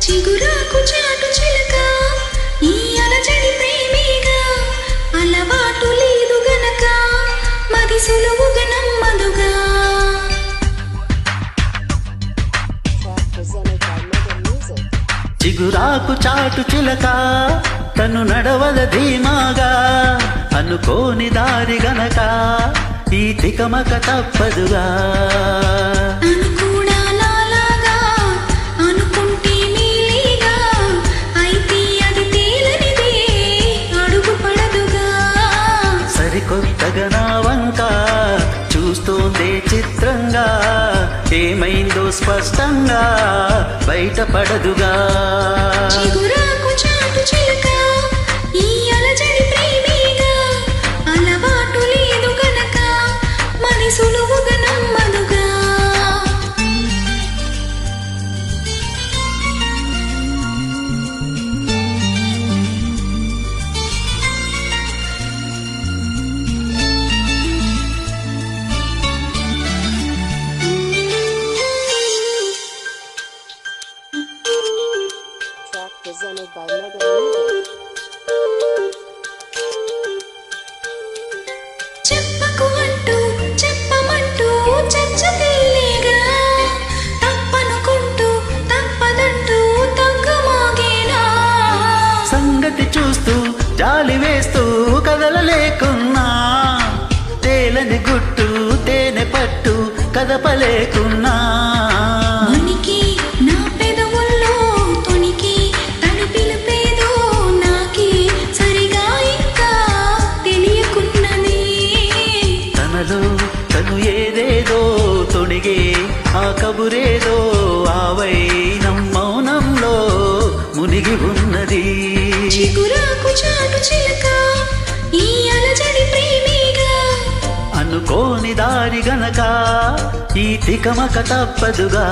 చిగురాకు చాటు చిలక ఈ అలజడి ప్రేమేగా అలవాటు లేదు గనక మది సులువుగా నమ్మదుగా చిగురాకు చాటు చిలక తను నడవద ధీమాగా అనుకోని దారి గనక ఈ తికమక తప్పదుగా తను కూడా నాలాగా అనుకుంటే నీలీగా అయితే అది తేలనిదే అడుగు పడదుగా సరికొత్తగా నా వంక చూస్తోందే చిత్రంగా ఏమైందో స్పష్టంగా బయటపడదుగా చిగురాకు చాటు చిలక ఈ అలజడి ప్రేమేగా అలవాటు లేదు గనక మది సులువుగా నమ్మదుగా Presented by Mega Music. చెప్పకు అంటూ చెప్పమంటూ చచ్చతేలేగా తప్పనుకుంటూ తప్పదంటూ తగ్గుమోగేనా సంగతి చూస్తూ జాలి వేస్తూ కదలలేకున్నా తేలని గుట్టు తేనె పట్టు కదపలేకున్నా ఉనికి నా పెదవుల్లో తొనికి తడి పిలిపేదో నాకే సరిగా ఇంకా తెలియకున్నది తనలో తను ఏదేదో తొడిగే ఆ కబురేదో ఆవైనం మౌనంలో మునిగి ఉన్నది చిగురాకు చాటు చిలక ఈ అలజడి ప్రేమేగా అనుకోని దారి గనక ఈ తికమక తప్పదుగా